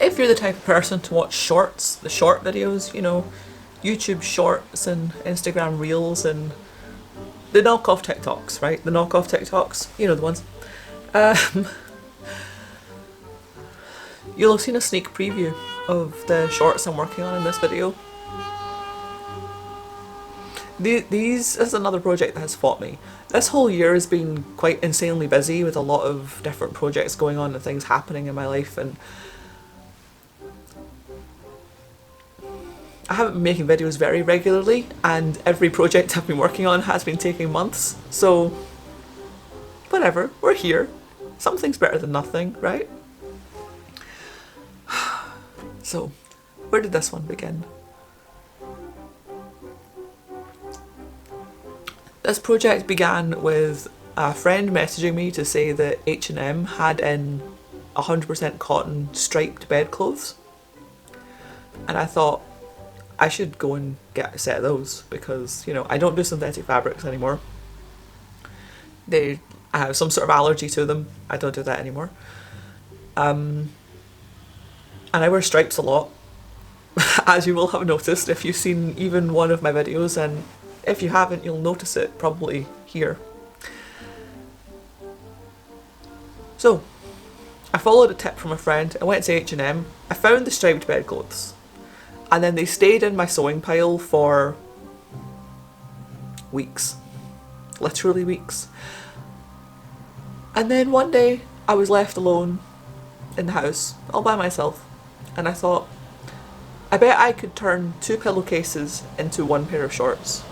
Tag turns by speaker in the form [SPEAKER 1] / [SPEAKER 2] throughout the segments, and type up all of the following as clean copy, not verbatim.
[SPEAKER 1] If you're the type of person to watch shorts, the short videos, you know, YouTube shorts and Instagram reels and the knockoff TikToks, right? The knockoff TikToks, you know the ones. Um, you'll have seen a sneak preview of the shorts I'm working on in this video. These is another project that has fought me. This whole year has been quite insanely busy with a lot of different projects going on and things happening in my life, and I haven't been making videos very regularly, and every project I've been working on has been taking months, so whatever, we're here. Something's better than nothing, right? So, where did this one begin? This project began with a friend messaging me to say that H&M had in 100% cotton striped bedclothes, and I thought I should go and get a set of those because, you know, I don't do synthetic fabrics anymore. I have some sort of allergy to them. I don't do that anymore. And I wear stripes a lot, as you will have noticed if you've seen even one of my videos, and if you haven't, you'll notice it probably here. So, I followed a tip from a friend. I went to H&M. I found the striped bedclothes, and then they stayed in my sewing pile for weeks. Literally weeks. And then one day, I was left alone in the house, all by myself, and I thought, I bet I could turn 2 pillowcases into 1 pair of shorts.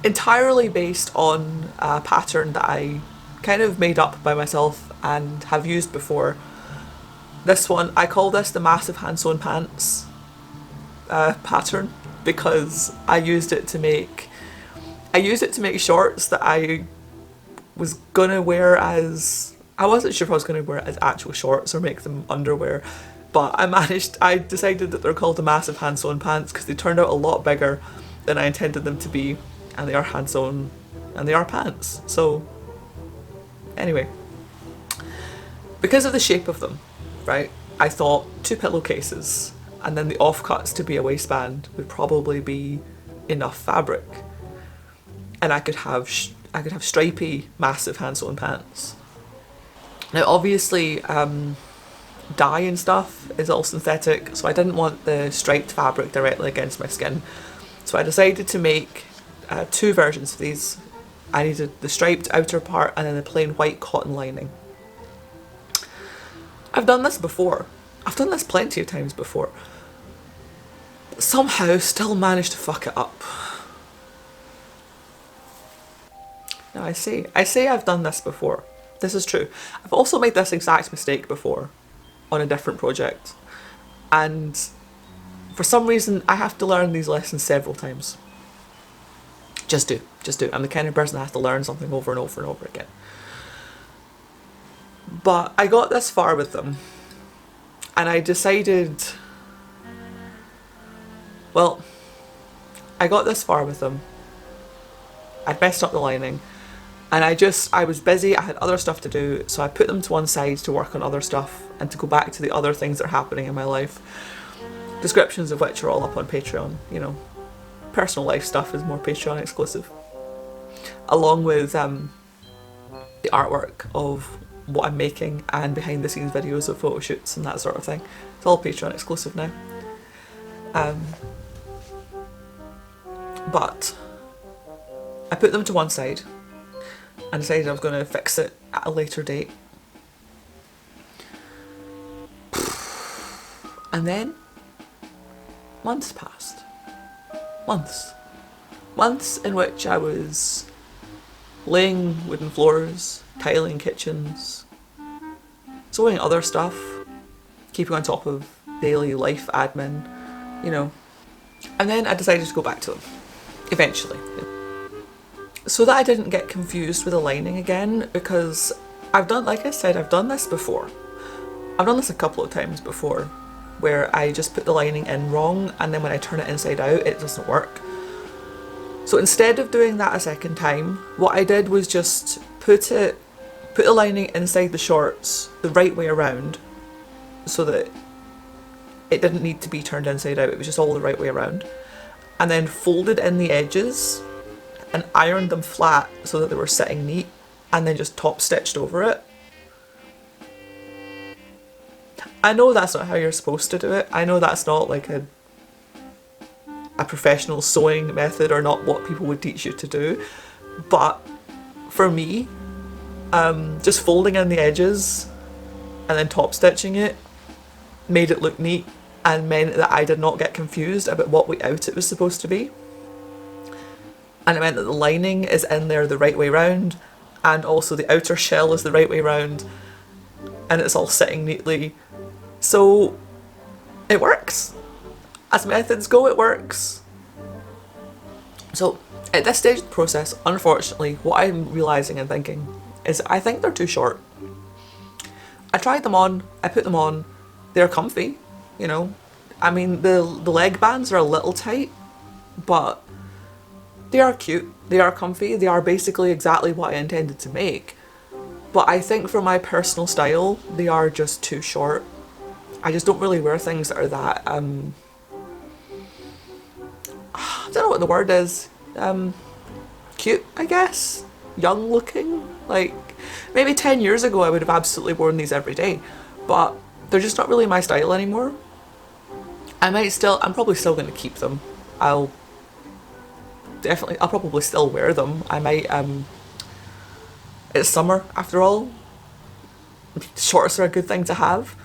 [SPEAKER 1] Entirely based on a pattern that I kind of made up by myself and have used before. This one, I call this the massive hand sewn pants pattern because I used it to make shorts that I was gonna wear as, I wasn't sure if I was gonna wear it as actual shorts or make them underwear, but I decided that they're called the massive hand sewn pants because they turned out a lot bigger than I intended them to be, and they are hand sewn and they are pants. So anyway, because of the shape of them, right, I thought 2 pillowcases and then the offcuts to be a waistband would probably be enough fabric, and I could have stripy massive hand sewn pants. Now obviously dye and stuff is all synthetic, so I didn't want the striped fabric directly against my skin, so I decided to make 2 versions of these. I needed the striped outer part and then the plain white cotton lining. I've done this before. I've done this plenty of times before. Somehow still managed to fuck it up. Now I say I've done this before. This is true. I've also made this exact mistake before on a different project, and for some reason I have to learn these lessons several times. Just do. I'm the kind of person that has to learn something over and over and over again. But I got this far with them, and I decided, well, I got this far with them. I'd messed up the lining, and I was busy, I had other stuff to do, so I put them to one side to work on other stuff and to go back to the other things that are happening in my life, descriptions of which are all up on Patreon, you know. Personal life stuff is more Patreon exclusive, along with the artwork of what I'm making and behind the scenes videos of photo shoots and that sort of thing. It's all Patreon exclusive now. But I put them to one side and decided I was going to fix it at a later date. And then months passed. Months in which I was laying wooden floors, tiling kitchens, sewing other stuff, keeping on top of daily life admin, you know. And then I decided to go back to them, eventually. So that I didn't get confused with the lining again, because like I said, I've done this before. I've done this a couple of times before, where I just put the lining in wrong, and then when I turn it inside out, it doesn't work. So instead of doing that a second time, what I did was just put it put the lining inside the shorts the right way around so that it didn't need to be turned inside out, it was just all the right way around, and then folded in the edges and ironed them flat so that they were sitting neat, and then just top stitched over it. I know that's not how you're supposed to do it. I know that's not like a professional sewing method, or not what people would teach you to do, but for me, just folding in the edges and then top stitching it made it look neat and meant that I did not get confused about what way out it was supposed to be. And it meant that the lining is in there the right way round, and also the outer shell is the right way round, and it's all sitting neatly. So it works. As methods go, it works. So at this stage of the process, unfortunately, what I'm realising and thinking is I think they're too short. I tried them on, I put them on, they're comfy, you know. I mean, the leg bands are a little tight, but they are cute, they are comfy, they are basically exactly what I intended to make. But I think for my personal style, they are just too short. I just don't really wear things that are that, I don't know what the word is, cute, I guess, young looking. Like, maybe 10 years ago I would have absolutely worn these every day, but they're just not really my style anymore. I'm probably still going to keep them. I'll probably still wear them. I might, it's summer after all. Shorts are a good thing to have,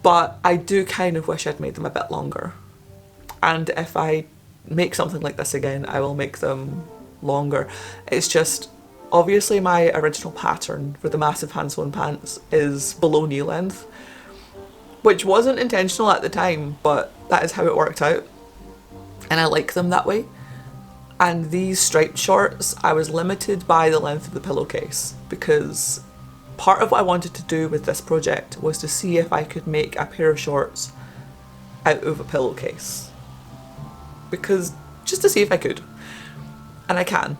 [SPEAKER 1] but I do kind of wish I'd made them a bit longer. And if I make something like this again, I will make them longer. It's just, obviously my original pattern for the massive hand sewn pants is below knee length, which wasn't intentional at the time, but that is how it worked out. And I like them that way. And these striped shorts, I was limited by the length of the pillowcase, because part of what I wanted to do with this project was to see if I could make a pair of shorts out of a pillowcase. Because, just to see if I could. And I can.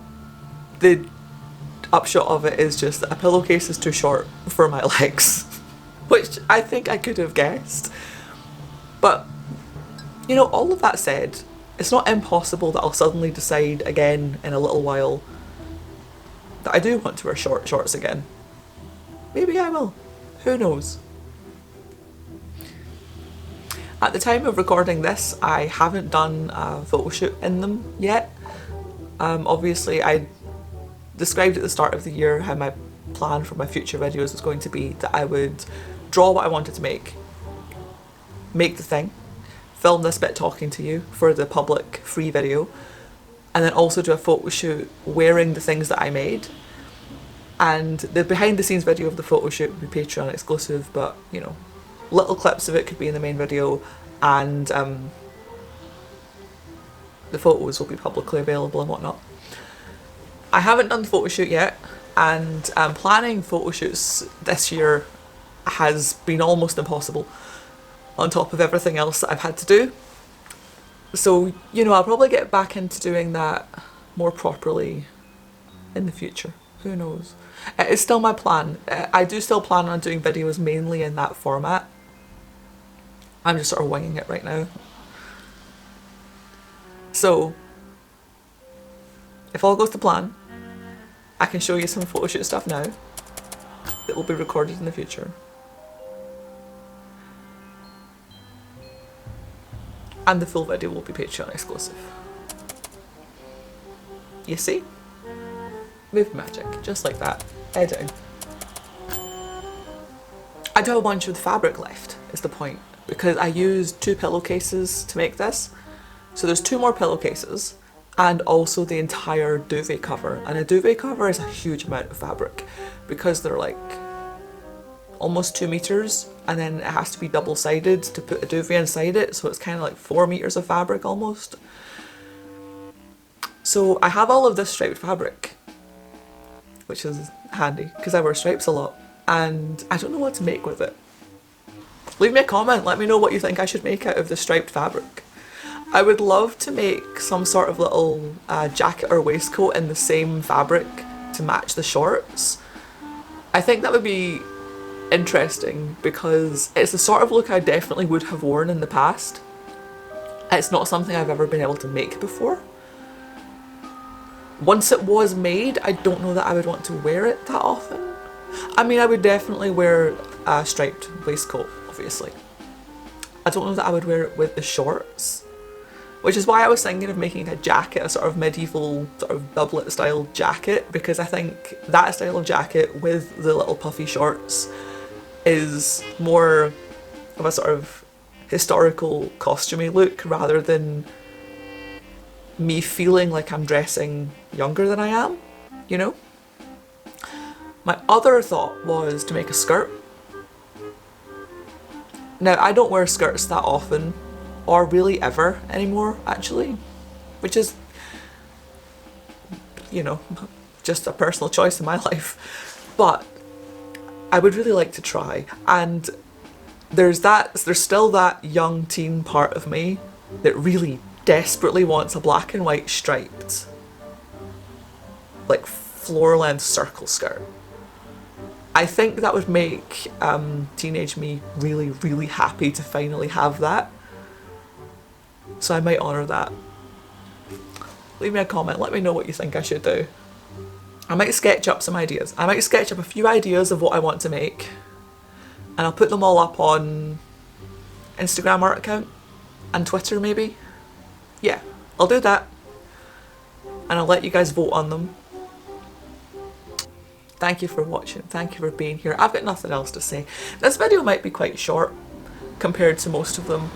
[SPEAKER 1] The upshot of it is just that a pillowcase is too short for my legs. Which I think I could have guessed. But, you know, all of that said, it's not impossible that I'll suddenly decide again in a little while that I do want to wear short shorts again. Maybe I will. Who knows? At the time of recording this, I haven't done a photo shoot in them yet. Obviously, I described at the start of the year how my plan for my future videos was going to be that I would draw what I wanted to make the thing, film this bit talking to you for the public free video, and then also do a photo shoot wearing the things that I made. And the behind the scenes video of the photo shoot would be Patreon exclusive, but you know, little clips of it could be in the main video, and the photos will be publicly available and whatnot. I haven't done the photo shoot yet, and planning photo shoots this year has been almost impossible on top of everything else that I've had to do. So, you know, I'll probably get back into doing that more properly in the future. Who knows? It is still my plan. I do still plan on doing videos mainly in that format. I'm just sort of winging it right now. So, if all goes to plan, I can show you some photo shoot stuff now that will be recorded in the future. And the full video will be Patreon exclusive. You see? Movie magic, just like that. Editing. I do have a bunch of the fabric left, is the point, because I used 2 pillowcases to make this. So there's 2 more pillowcases, and also the entire duvet cover. And a duvet cover is a huge amount of fabric, because they're like almost 2 meters, and then it has to be double-sided to put a duvet inside it, so it's kind of like 4 meters of fabric almost. So I have all of this striped fabric, which is handy because I wear stripes a lot, and I don't know what to make with it. Leave me a comment, let me know what you think I should make out of the striped fabric. I would love to make some sort of little jacket or waistcoat in the same fabric to match the shorts, I think that would be interesting because it's the sort of look I definitely would have worn in the past. It's not something I've ever been able to make before. Once it was made, I don't know that I would want to wear it that often. I mean, I would definitely wear a striped waistcoat, obviously. I don't know that I would wear it with the shorts, which is why I was thinking of making a jacket, a sort of medieval sort of doublet style jacket, because I think that style of jacket with the little puffy shorts is more of a sort of historical costumey look rather than me feeling like I'm dressing younger than I am, you know? My other thought was to make a skirt. Now, I don't wear skirts that often, or really ever anymore, actually, which is, you know, just a personal choice in my life. But I would really like to try, and there's still that young teen part of me that really desperately wants a black and white striped, like floor length circle skirt. I think that would make teenage me really, really happy to finally have that. So I might honour that. Leave me a comment, let me know what you think I should do. I might sketch up some ideas. I might sketch up a few ideas of what I want to make, and I'll put them all up on Instagram art account and Twitter maybe. Yeah, I'll do that, and I'll let you guys vote on them. Thank you for watching, thank you for being here. I've got nothing else to say. This video might be quite short compared to most of them.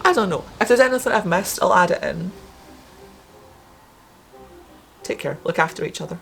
[SPEAKER 1] I don't know. If there's anything I've missed, I'll add it in. Take care, look after each other.